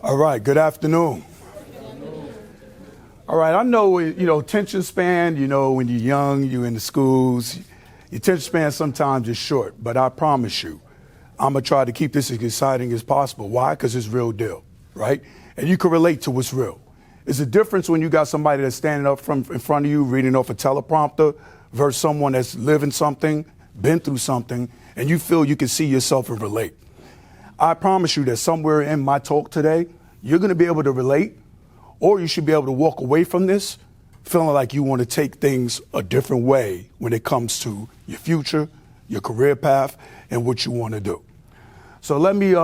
All right, good afternoon. All right, I know, attention span, when you're young, you're in the schools, your attention span sometimes is short, but I promise you, I'm going to try to keep this as exciting as possible. Why? Because it's real deal, right? And you can relate to what's real. It's a difference when you got somebody that's standing up in front of you, reading off a teleprompter, versus someone that's living something, been through something, and you feel you can see yourself and relate. I promise you that somewhere in my talk today, you're going to be able to relate, or you should be able to walk away from this feeling like you want to take things a different way when it comes to your future, your career path, and what you want to do. So let me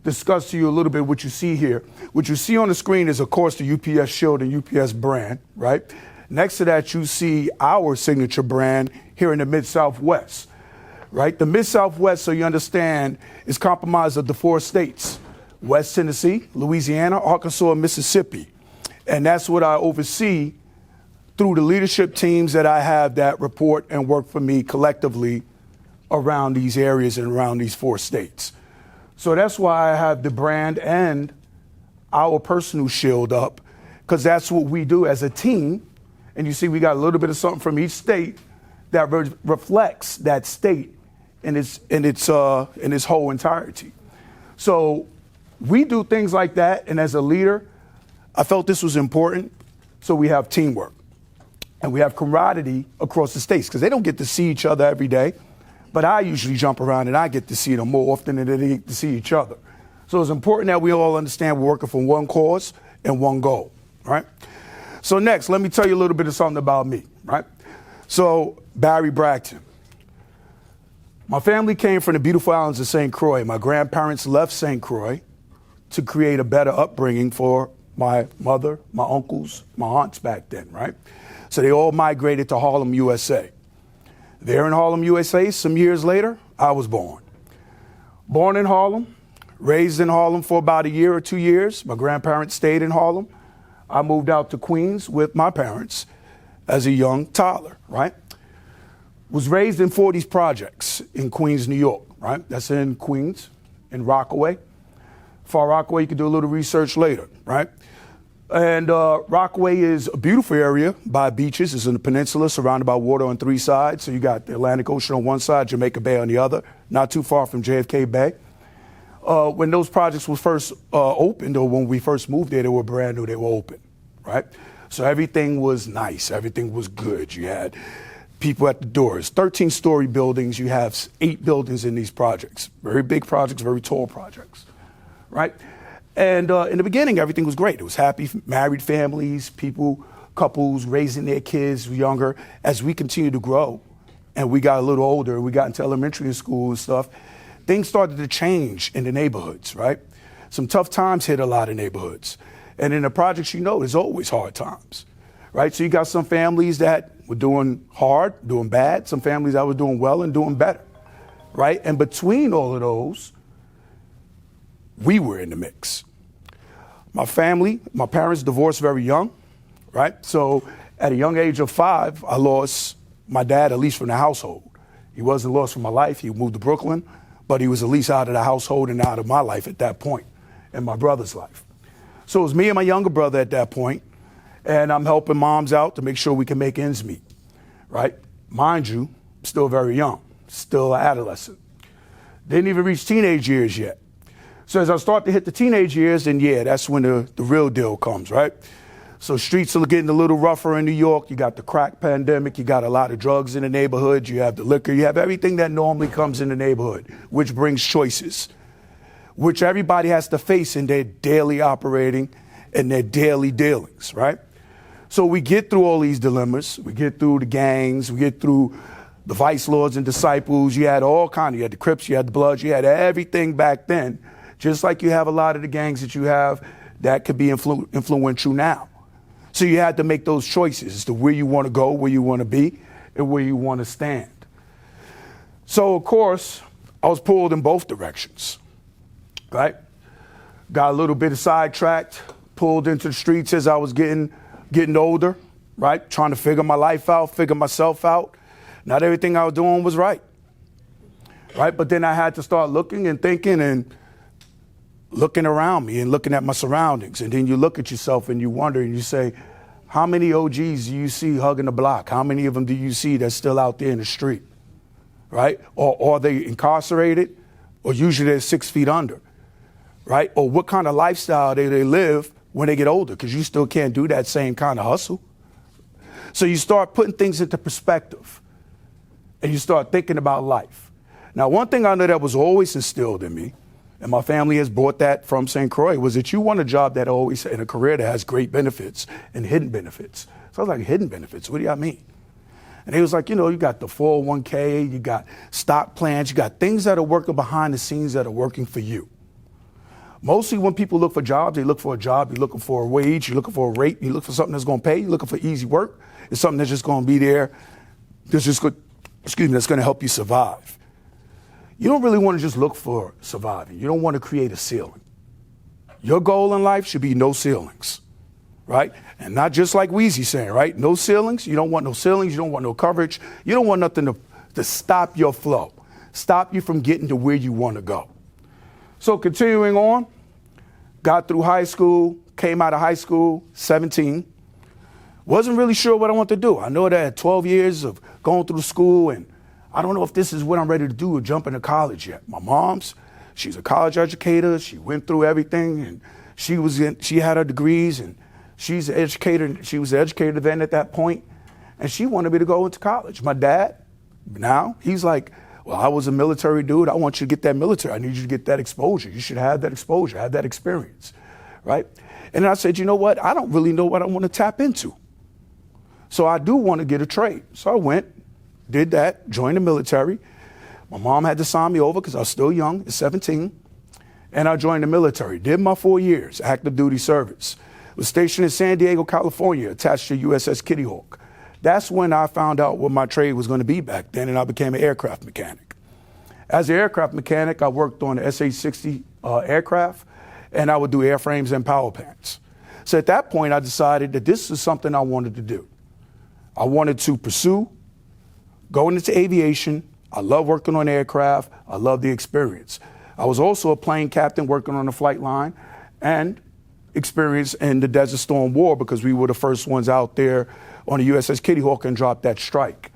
discuss to you a little bit what you see here. What you see on the screen is, of course, the UPS Shield and UPS brand, right? Next to that, you see our signature brand here in the Mid-Southwest. Right? The Mid-Southwest, so you understand, is comprised of the 4 states: West Tennessee, Louisiana, Arkansas, and Mississippi. And that's what I oversee through the leadership teams that I have that report and work for me collectively around these areas and around these 4 states. So that's why I have the brand and our personal shield up, because that's what we do as a team. And you see we got a little bit of something from each state that reflects that state in its whole entirety. So we do things like that, and as a leader, I felt this was important. So we have teamwork, and we have camaraderie across the states, because they don't get to see each other every day, but I usually jump around and I get to see them more often than they get to see each other. So it's important that we all understand we're working for one cause and one goal, right? So next, let me tell you a little bit of something about me, right? So Barry Bragton. My family came from the beautiful islands of St. Croix. My grandparents left St. Croix to create a better upbringing for my mother, my uncles, my aunts back then, right? So they all migrated to Harlem, USA. There in Harlem, USA, some years later, I was born. Born in Harlem, raised in Harlem for about a year or 2 years. My grandparents stayed in Harlem. I moved out to Queens with my parents as a young toddler, right? Was raised in 40s projects in Queens, New York, right? That's in Queens, in Rockaway. Far Rockaway, you can do a little research later, right? And Rockaway is a beautiful area by beaches. It's in the peninsula, surrounded by water on 3 sides. So you got the Atlantic Ocean on one side, Jamaica Bay on the other, not too far from JFK Bay. When those projects were first opened, or when we first moved there, they were brand new, they were open, right? So everything was nice, everything was good. You had people at the doors, 13-story buildings. You have 8 buildings in these projects, very big projects, very tall projects, right? And in the beginning, everything was great. It was happy, married families, couples raising their kids younger. As we continued to grow and we got a little older, we got into elementary school and stuff, things started to change in the neighborhoods, right? Some tough times hit a lot of neighborhoods. And in the projects, there's always hard times, right? So you got some families that were doing hard, doing bad, some families that were doing well and doing better, right? And between all of those, we were in the mix. My family, my parents divorced very young, right? So at a young age of 5, I lost my dad, at least from the household. He wasn't lost from my life. He moved to Brooklyn, but he was at least out of the household and out of my life at that point, and my brother's life. So it was me and my younger brother at that point, and I'm helping moms out to make sure we can make ends meet, right? Mind you, still very young, still an adolescent. Didn't even reach teenage years yet. So as I start to hit the teenage years, then that's when the real deal comes, right? So streets are getting a little rougher in New York. You got the crack pandemic. You got a lot of drugs in the neighborhood. You have the liquor. You have everything that normally comes in the neighborhood, which brings choices, which everybody has to face in their daily operating and their daily dealings, right? So we get through all these dilemmas. We get through the gangs. We get through the vice lords and disciples. You had all kinds. You had the Crips. You had the Bloods. You had everything back then, just like you have a lot of the gangs that you have that could be influential now. So you had to make those choices as to where you want to go, where you want to be, and where you want to stand. So, of course, I was pulled in both directions, right? Got a little bit of sidetracked, pulled into the streets as I was getting older, right? Trying to figure my life out, figure myself out. Not everything I was doing was right, right? But then I had to start looking and thinking and looking around me and looking at my surroundings. And then you look at yourself and you wonder and you say, how many OGs do you see hugging the block? How many of them do you see that's still out there in the street, right? Or are they incarcerated? Or usually they're 6 feet under, right? Or what kind of lifestyle do they live when they get older? Because you still can't do that same kind of hustle. So you start putting things into perspective and you start thinking about life. Now, one thing I know that was always instilled in me, and my family has brought that from St. Croix, was that you want a job that always, in a career that has great benefits and hidden benefits. So I was like, hidden benefits? What do y'all mean? And he was like, you know, you got the 401k, you got stock plans, you got things that are working behind the scenes that are working for you. Mostly when people look for jobs, they look for a job, you're looking for a wage, you're looking for a rate, you look for something that's going to pay, you're looking for easy work. It's something that's just going to be there, that's just good, that's going to help you survive. You don't really want to just look for surviving. You don't want to create a ceiling. Your goal in life should be no ceilings, right? And not just like Weezy saying, right? No ceilings. You don't want no ceilings. You don't want no coverage. You don't want nothing to stop your flow, stop you from getting to where you want to go. So continuing on, got through high school, came out of high school, 17. Wasn't really sure what I wanted to do. I know that I had 12 years of going through school, and I don't know if this is what I'm ready to do or jump into college yet. My mom's, she's a college educator. She went through everything, and she had her degrees, and she's an educator. She was an educator then at that point, and she wanted me to go into college. My dad, now, he's like, well, I was a military dude. I want you to get that military. I need you to get that exposure. You should have that exposure, have that experience, right? And I said, you know what? I don't really know what I want to tap into. So I do want to get a trade. So I went, did that, joined the military. My mom had to sign me over because I was still young, at 17. And I joined the military, did my 4 years, active duty service. Was stationed in San Diego, California, attached to USS Kitty Hawk. That's when I found out what my trade was going to be back then, and I became an aircraft mechanic. As an aircraft mechanic, I worked on the SH-60 aircraft, and I would do airframes and power plants. So at that point, I decided that this is something I wanted to do. I wanted to pursue going into aviation. I love working on aircraft. I love the experience. I was also a plane captain working on the flight line and experience in the Desert Storm War because we were the first ones out there on the USS Kitty Hawk and dropped that strike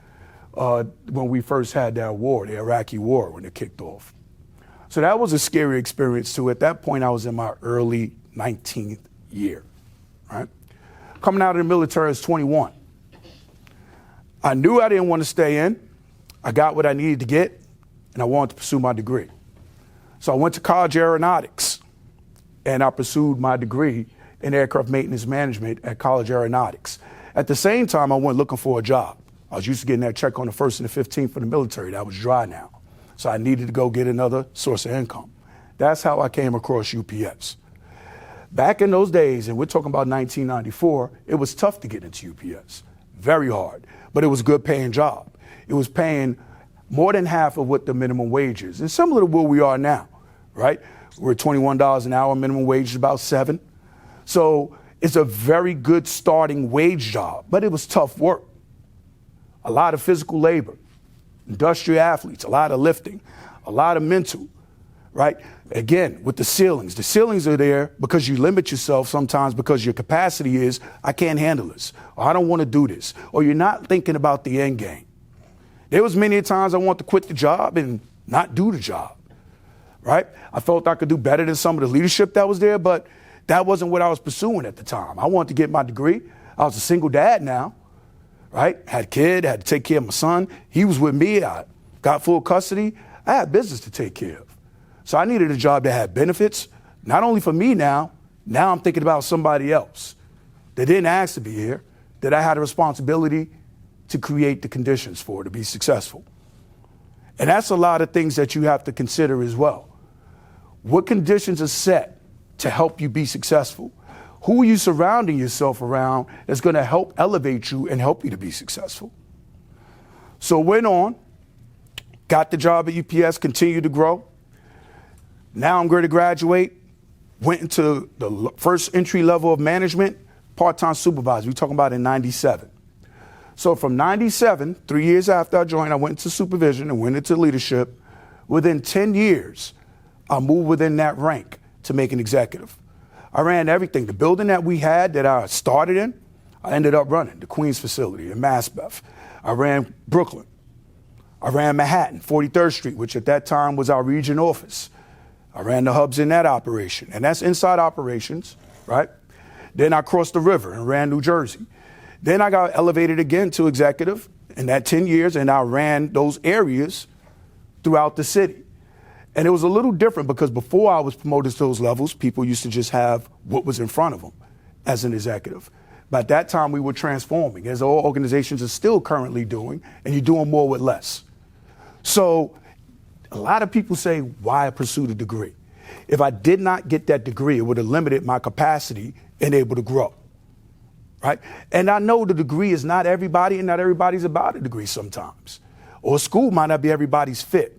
when we first had that war, the Iraqi war, when it kicked off. So that was a scary experience too. At that point, I was in my early 19th year, right? Coming out of the military as 21. I knew I didn't want to stay in. I got what I needed to get, and I wanted to pursue my degree. So I went to college aeronautics, and I pursued my degree in aircraft maintenance management at College Aeronautics. At the same time, I went looking for a job. I was used to getting that check on the 1st and the 15th for the military. That was dry now. So I needed to go get another source of income. That's how I came across UPS. Back in those days, and we're talking about 1994, it was tough to get into UPS. Very hard. But it was a good paying job. It was paying more than half of what the minimum wage is. And similar to where we are now, right? We're at $21 an hour, minimum wage is about $7. So it's a very good starting wage job, but it was tough work. A lot of physical labor, industrial athletes, a lot of lifting, a lot of mental, right? Again, with the ceilings are there because you limit yourself sometimes because your capacity is, I can't handle this, or I don't want to do this, or you're not thinking about the end game. There was many times I wanted to quit the job and not do the job, right? I felt I could do better than some of the leadership that was there, but that wasn't what I was pursuing at the time. I wanted to get my degree. I was a single dad now, right? Had a kid, had to take care of my son. He was with me. I got full custody. I had business to take care of. So I needed a job that had benefits, not only for me now I'm thinking about somebody else that didn't ask to be here, that I had a responsibility to create the conditions for to be successful. And that's a lot of things that you have to consider as well. What conditions are set to help you be successful? Who are you surrounding yourself around that's going to help elevate you and help you to be successful? So went on, got the job at UPS, continued to grow. Now I'm going to graduate, went into the first entry level of management, part-time supervisor. We're talking about in 97. So from 97, 3 years after I joined, I went into supervision and went into leadership. Within 10 years, I moved within that rank to make an executive. I ran everything. The building that we had that I started in, I ended up running, the Queens facility in Maspeth. I ran Brooklyn. I ran Manhattan, 43rd Street, which at that time was our region office. I ran the hubs in that operation, and that's inside operations, right? Then I crossed the river and ran New Jersey. Then I got elevated again to executive in that 10 years, and I ran those areas throughout the city. And it was a little different because before I was promoted to those levels, people used to just have what was in front of them as an executive. But at that time, we were transforming, as all organizations are still currently doing, and you're doing more with less. So a lot of people say, why pursue the degree? If I did not get that degree, it would have limited my capacity and able to grow, right? And I know the degree is not everybody, and not everybody's about a degree sometimes. Or school might not be everybody's fit.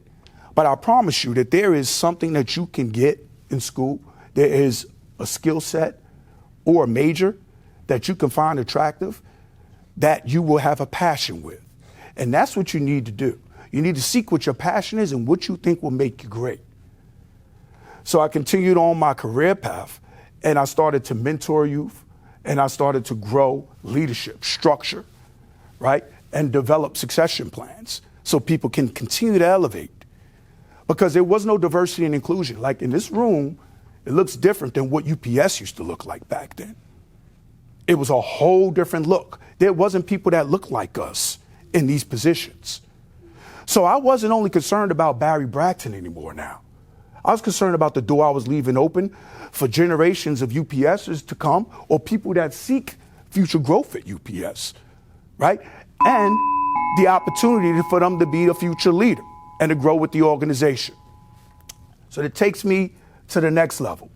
But I promise you that there is something that you can get in school. There is a skill set or a major that you can find attractive that you will have a passion with. And that's what you need to do. You need to seek what your passion is and what you think will make you great. So I continued on my career path, and I started to mentor youth, and I started to grow leadership, structure, right? And develop succession plans so people can continue to elevate. Because there was no diversity and inclusion. Like in this room, it looks different than what UPS used to look like back then. It was a whole different look. There wasn't people that looked like us in these positions. So I wasn't only concerned about Barry Bracton anymore now. I was concerned about the door I was leaving open for generations of UPSers to come or people that seek future growth at UPS, right? And the opportunity for them to be a future leader and to grow with the organization. So that takes me to the next level.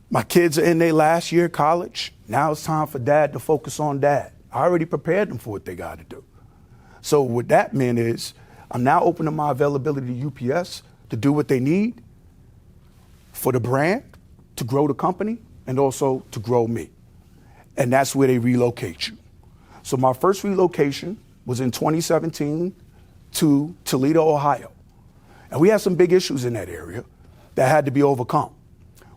My kids are in their last year of college. Now it's time for dad to focus on dad. I already prepared them for what they got to do. So what that meant is I'm now opening my availability to UPS to do what they need for the brand, to grow the company, and also to grow me. And that's where they relocate you. So my first relocation was in 2017 to Toledo, Ohio. And we had some big issues in that area that had to be overcome.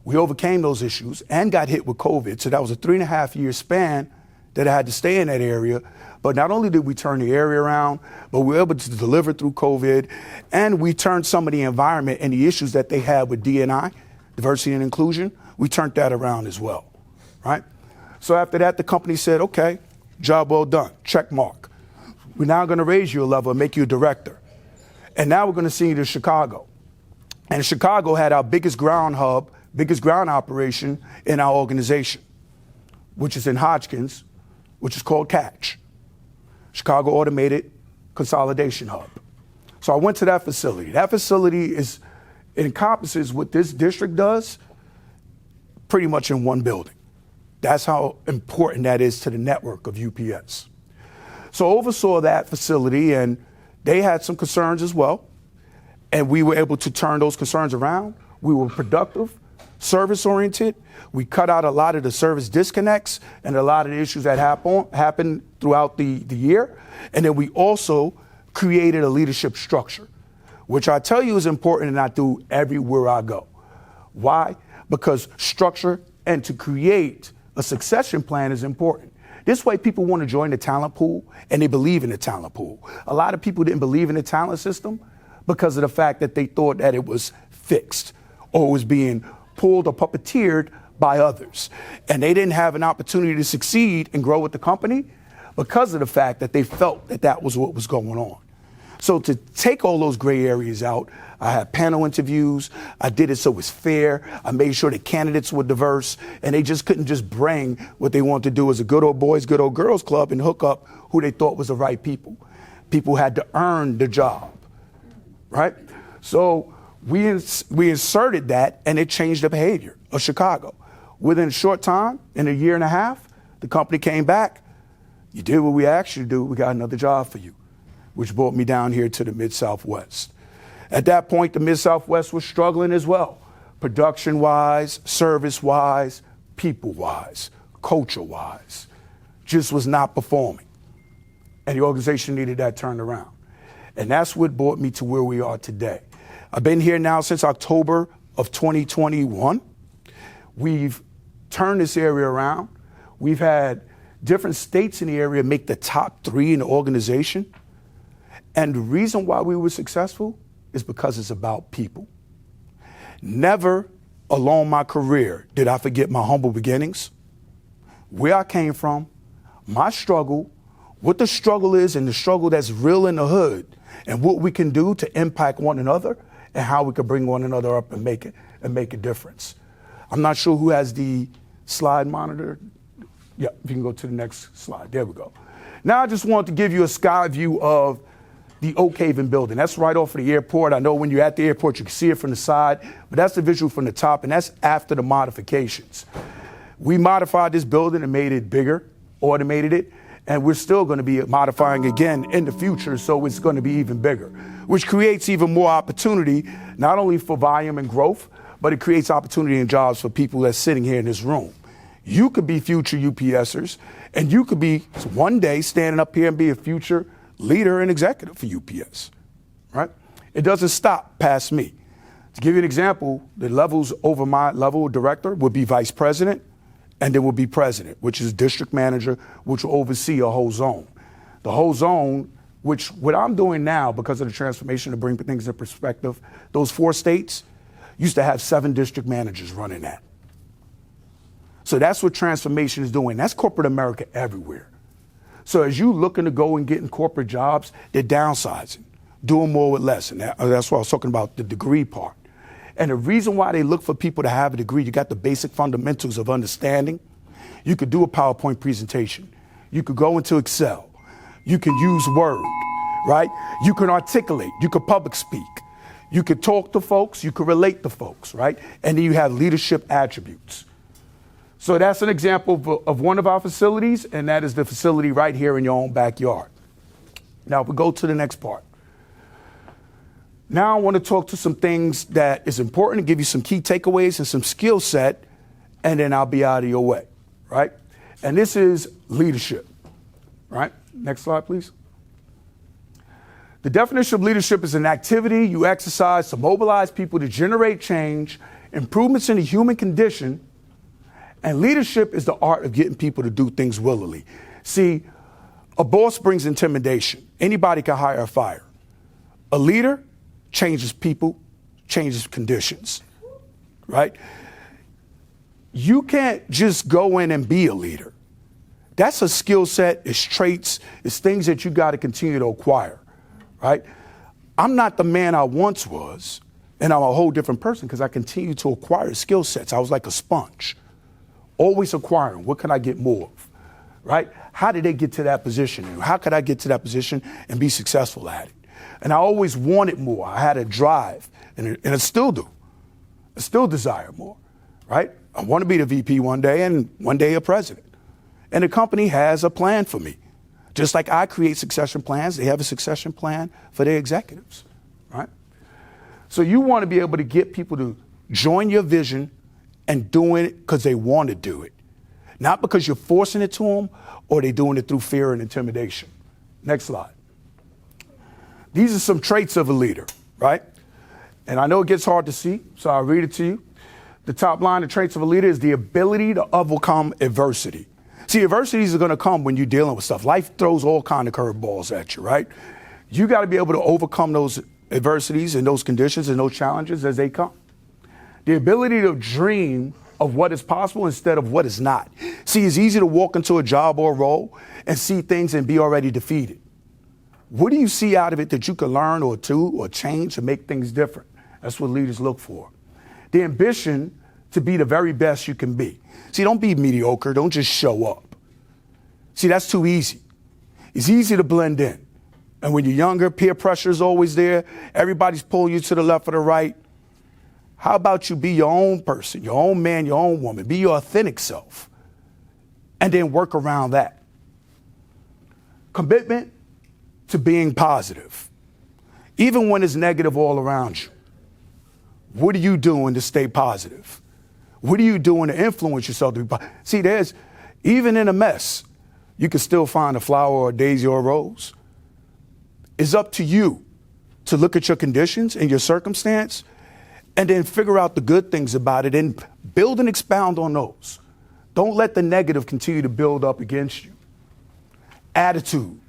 We overcame those issues and got hit with COVID. So that was a 3.5-year span that I had to stay in that area. But not only did we turn the area around, but we were able to deliver through COVID, and we turned some of the environment and the issues that they had with D&I, diversity and inclusion, we turned that around as well, right? So after that, the company said, okay, job well done, check mark. We're now gonna raise you a level and make you a director. And now we're gonna send you to Chicago. And Chicago had our biggest ground hub, biggest ground operation in our organization, which is in Hodgkins, which is called Catch, Chicago Automated Consolidation Hub. So I went to that facility. That facility it encompasses what this district does pretty much in one building. That's how important that is to the network of UPS. So I oversaw that facility, and they had some concerns as well. And we were able to turn those concerns around. We were productive, service-oriented. We cut out a lot of the service disconnects and a lot of the issues that happened throughout the year. And then we also created a leadership structure, which I tell you is important and I do everywhere I go. Why? Because structure and to create a succession plan is important. This way people want to join the talent pool and they believe in the talent pool. A lot of people didn't believe in the talent system because of the fact that they thought that it was fixed or was being pulled or puppeteered by others. And they didn't have an opportunity to succeed and grow with the company because of the fact that they felt that that was what was going on. So to take all those gray areas out, I had panel interviews. I did it so it was fair. I made sure the candidates were diverse, and they just couldn't just bring what they wanted to do as a good old boys, good old girls club and hook up who they thought was the right people. People had to earn the job, right? So we inserted that, and it changed the behavior of Chicago. Within a short time, in a year and a half, the company came back. You did what we asked you to do. We got another job for you, which brought me down here to the Mid-Southwest. At that point, the Mid-Southwest was struggling as well, production-wise, service-wise, people-wise, culture-wise. Just was not performing. And the organization needed that turned around. And that's what brought me to where we are today. I've been here now since October of 2021. We've turned this area around. We've had different states in the area make the top 3 in the organization. And the reason why we were successful is because it's about people. Never along my career did I forget my humble beginnings, where I came from, my struggle, what the struggle is and the struggle that's real in the hood, and what we can do to impact one another and how we can bring one another up and make a difference. I'm not sure who has the slide monitor. Yeah, if you can go to the next slide. There we go. Now I just want to give you a sky view of the Oak Haven building. That's right off of the airport. I know when you're at the airport, you can see it from the side, but that's the visual from the top, and that's after the modifications. We modified this building and made it bigger, automated it, and we're still going to be modifying again in the future, so it's going to be even bigger, which creates even more opportunity, not only for volume and growth, but it creates opportunity and jobs for people that's sitting here in this room. You could be future UPSers, and you could be one day standing up here and be a future leader and executive for UPS, right? It doesn't stop past me. To give you an example, the levels over my level, director, would be vice president, and there will be president, which is district manager, which will oversee a whole zone. The whole zone, which what I'm doing now because of the transformation to bring things in perspective, those 4 states used to have 7 district managers running that. So that's what transformation is doing. That's corporate America everywhere. So as you looking to go and get in corporate jobs, they're downsizing, doing more with less. And that's what I was talking about, the degree part. And the reason why they look for people to have a degree, you got the basic fundamentals of understanding. You could do a PowerPoint presentation. You could go into Excel. You can use Word, right? You can articulate. You could public speak. You could talk to folks. You could relate to folks, right? And then you have leadership attributes. So that's an example of one of our facilities, and that is the facility right here in your own backyard. Now, if we go to the next part. Now I want to talk to some things that is important and give you some key takeaways and some skill set, and then I'll be out of your way, right? And this is leadership, right? Next slide, please. The definition of leadership is an activity you exercise to mobilize people to generate change, improvements in the human condition, and leadership is the art of getting people to do things willingly. See, a boss brings intimidation. Anybody can hire or fire. A leader changes people, changes conditions, right? You can't just go in and be a leader. That's a skill set, it's traits, it's things that you got to continue to acquire, right? I'm not the man I once was, and I'm a whole different person because I continue to acquire skill sets. I was like a sponge. Always acquiring. What can I get more of? Right? How did they get to that position? And how could I get to that position and be successful at it? And I always wanted more. I had a drive, and I still do. I still desire more. Right? I want to be the VP one day and one day a president. And the company has a plan for me. Just like I create succession plans, they have a succession plan for their executives. Right? So you want to be able to get people to join your vision and doing it because they want to do it. Not because you're forcing it to them or they're doing it through fear and intimidation. Next slide. These are some traits of a leader, right? And I know it gets hard to see, so I'll read it to you. The top line of traits of a leader is the ability to overcome adversity. See, adversities are going to come when you're dealing with stuff. Life throws all kind of curveballs at you, right? You got to be able to overcome those adversities and those conditions and those challenges as they come. The ability to dream of what is possible instead of what is not. See, it's easy to walk into a job or a role and see things and be already defeated. What do you see out of it that you can learn or do or change to make things different? That's what leaders look for. The ambition to be the very best you can be. See, don't be mediocre. Don't just show up. See, that's too easy. It's easy to blend in. And when you're younger, peer pressure is always there. Everybody's pulling you to the left or the right. How about you be your own person, your own man, your own woman, be your authentic self, and then work around that. Commitment to being positive, even when it's negative all around you. What are you doing to stay positive? What are you doing to influence yourself to be positive? See, even in a mess, you can still find a flower or a daisy or a rose. It's up to you to look at your conditions and your circumstance and then figure out the good things about it and build and expound on those. Don't let the negative continue to build up against you. Attitude.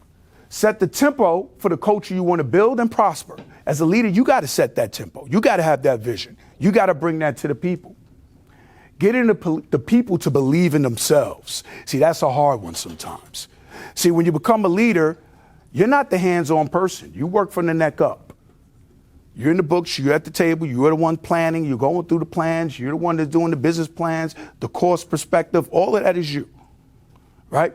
Set the tempo for the culture you want to build and prosper. As a leader, you got to set that tempo. You got to have that vision. You got to bring that to the people. Getting the people to believe in themselves. See, that's a hard one sometimes. See, when you become a leader, you're not the hands-on person. You work from the neck up. You're in the books, you're at the table, you're the one planning, you're going through the plans, you're the one that's doing the business plans, the cost perspective, all of that is you, right?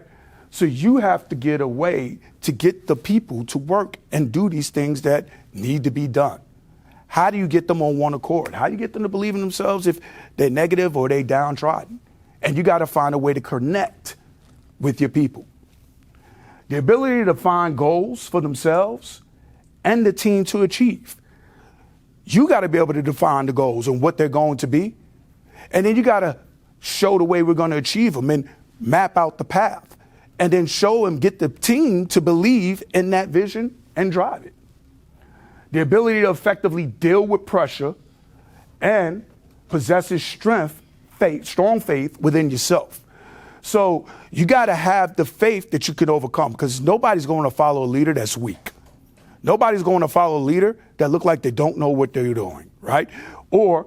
So you have to get a way to get the people to work and do these things that need to be done. How do you get them on one accord? How do you get them to believe in themselves if they're negative or they downtrodden? And you got to find a way to connect with your people. The ability to find goals for themselves and the team to achieve. You got to be able to define the goals and what they're going to be. And then you got to show the way we're going to achieve them and map out the path. And then show and get the team to believe in that vision and drive it. The ability to effectively deal with pressure and possesses strong faith within yourself. So you got to have the faith that you can overcome, because nobody's going to follow a leader that's weak. Nobody's going to follow a leader that look like they don't know what they're doing, right? Or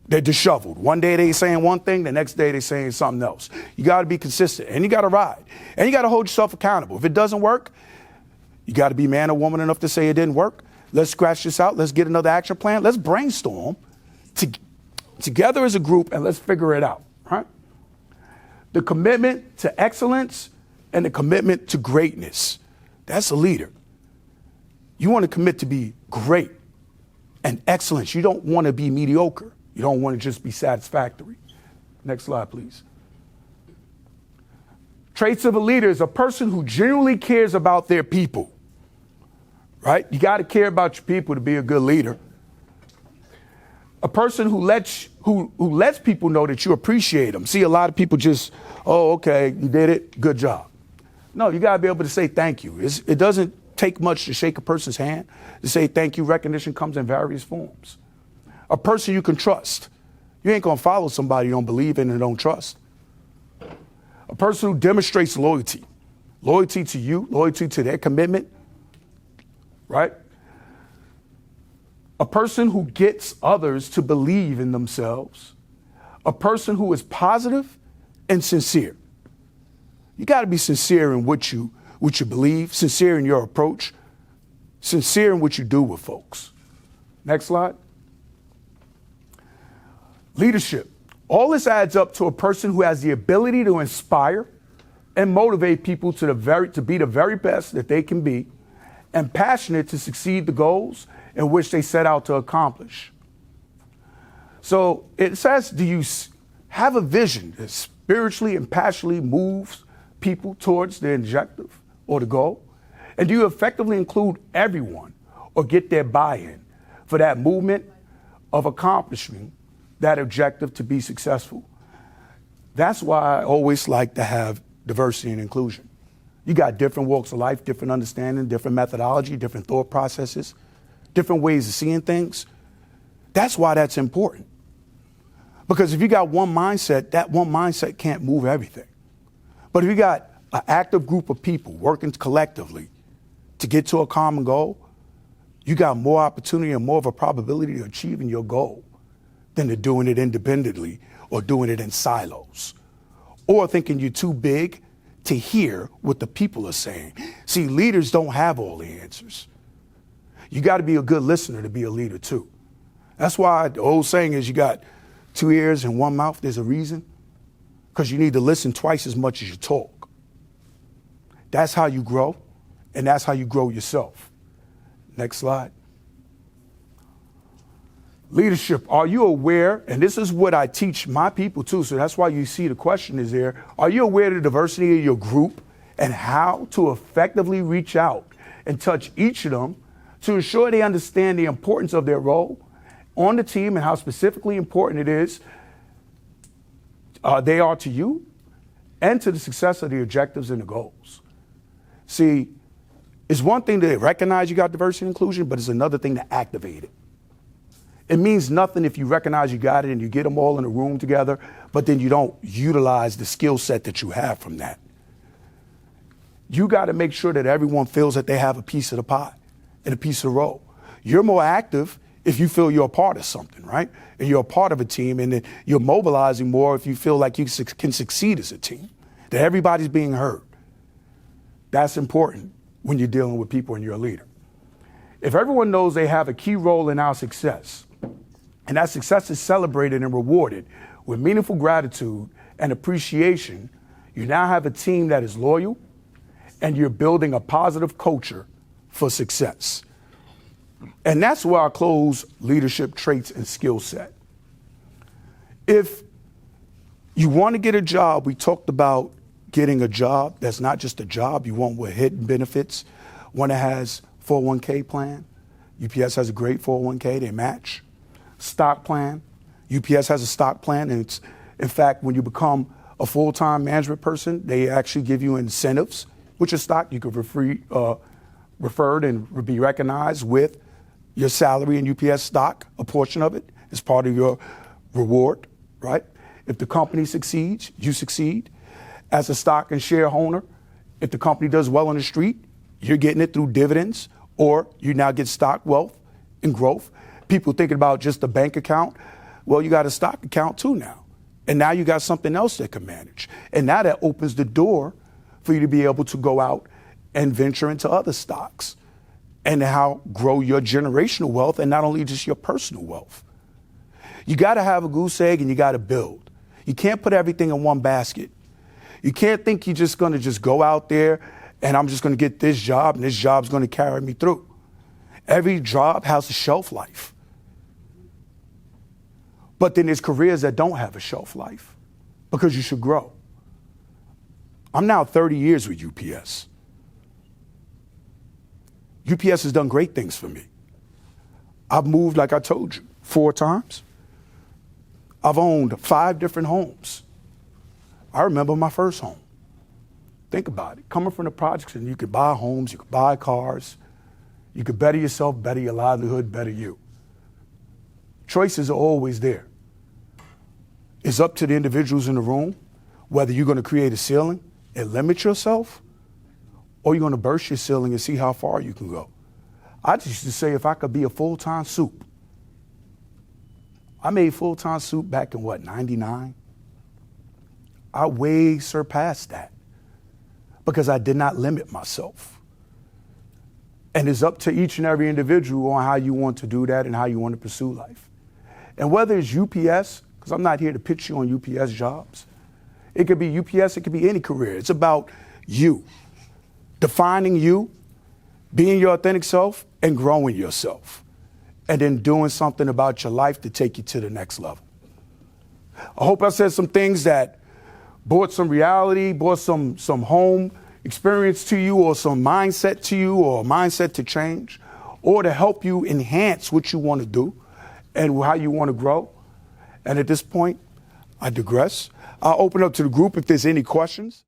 they're disheveled. One day they're saying one thing, the next day they're saying something else. You got to be consistent, and you got to ride, and you got to hold yourself accountable. If it doesn't work, you got to be man or woman enough to say it didn't work. Let's scratch this out. Let's get another action plan. Let's brainstorm together as a group, and let's figure it out, right? The commitment to excellence and the commitment to greatness. That's a leader. You want to commit to be great and excellence. You don't want to be mediocre. You don't want to just be satisfactory. Next slide, please. Traits of a leader is a person who genuinely cares about their people, right? You got to care about your people to be a good leader. A person who lets people know that you appreciate them. See, a lot of people just, oh, okay, you did it, good job. No, you got to be able to say thank you. It doesn't take much to shake a person's hand. To say thank you, recognition comes in various forms. A person you can trust. You ain't going to follow somebody you don't believe in and don't trust. A person who demonstrates loyalty. Loyalty to you, loyalty to their commitment, right? A person who gets others to believe in themselves. A person who is positive and sincere. You got to be sincere in what you believe, sincere in your approach, sincere in what you do with folks. Next slide. Leadership. All this adds up to a person who has the ability to inspire and motivate people to be the very best that they can be, and passionate to succeed the goals in which they set out to accomplish. So it says, do you have a vision that spiritually and passionately moves people towards their objective or the goal? And do you effectively include everyone or get their buy-in for that movement of accomplishing that objective to be successful? That's why I always like to have diversity and inclusion. You got different walks of life, different understanding, different methodology, different thought processes, different ways of seeing things. That's why that's important. Because if you got one mindset, that one mindset can't move everything. But if you got an active group of people working collectively to get to a common goal, you got more opportunity and more of a probability of achieving your goal than to doing it independently or doing it in silos or thinking you're too big to hear what the people are saying. See, leaders don't have all the answers. You got to be a good listener to be a leader too. That's why the old saying is you got 2 ears and 1 mouth. There's a reason. Because you need to listen twice as much as you talk. That's how you grow, and that's how you grow yourself. Next slide. Leadership. Are you aware, and this is what I teach my people too, so that's why you see the question is there. Are you aware of the diversity of your group and how to effectively reach out and touch each of them to ensure they understand the importance of their role on the team and how specifically important it is they are to you and to the success of the objectives and the goals? See, it's one thing to recognize you got diversity and inclusion, but it's another thing to activate it. It means nothing if you recognize you got it and you get them all in a room together, but then you don't utilize the skill set that you have from that. You got to make sure that everyone feels that they have a piece of the pie and a piece of the role. You're more active if you feel you're a part of something, right? And you're a part of a team, and then you're mobilizing more if you feel like you can succeed as a team, that everybody's being heard. That's important when you're dealing with people and you're a leader. If everyone knows they have a key role in our success, and that success is celebrated and rewarded with meaningful gratitude and appreciation, you now have a team that is loyal, and you're building a positive culture for success. And that's where I close leadership traits and skill set. If you want to get a job, we talked about getting a job that's not just a job. You want with hidden benefits, one that has 401k plan. UPS has a great 401k, they match. Stock plan. UPS has a stock plan, and it's, in fact, when you become a full-time management person, they actually give you incentives, which is stock. You could referred and be recognized with your salary in UPS stock, a portion of it is part of your reward, right? If the company succeeds, you succeed. As a stock and share owner, if the company does well on the street, you're getting it through dividends, or you now get stock wealth and growth. People thinking about just a bank account. Well, you got a stock account too now. And now you got something else that can manage. And now that opens the door for you to be able to go out and venture into other stocks and how grow your generational wealth and not only just your personal wealth. You got to have a goose egg and you got to build. You can't put everything in one basket. You can't think you're just going to just go out there and I'm just going to get this job and this job's going to carry me through. Every job has a shelf life. But then there's careers that don't have a shelf life because you should grow. I'm now 30 years with UPS. UPS has done great things for me. I've moved, like I told you, 4 times. I've owned 5 different homes. I remember my first home. Think about it. Coming from the projects, and you could buy homes, you could buy cars, you could better yourself, better your livelihood, better you. Choices are always there. It's up to the individuals in the room whether you're going to create a ceiling and limit yourself, or you're going to burst your ceiling and see how far you can go. I just used to say if I could be a full-time soup. I made full-time soup back in, 99? I way surpassed that because I did not limit myself. And it's up to each and every individual on how you want to do that and how you want to pursue life. And whether it's UPS, because I'm not here to pitch you on UPS jobs. It could be UPS, it could be any career. It's about you, defining you, being your authentic self, and growing yourself. And then doing something about your life to take you to the next level. I hope I said some things that brought some reality, brought some home experience to you, or some mindset to you, or a mindset to change, or to help you enhance what you want to do and how you want to grow. And at this point, I digress. I'll open up to the group if there's any questions.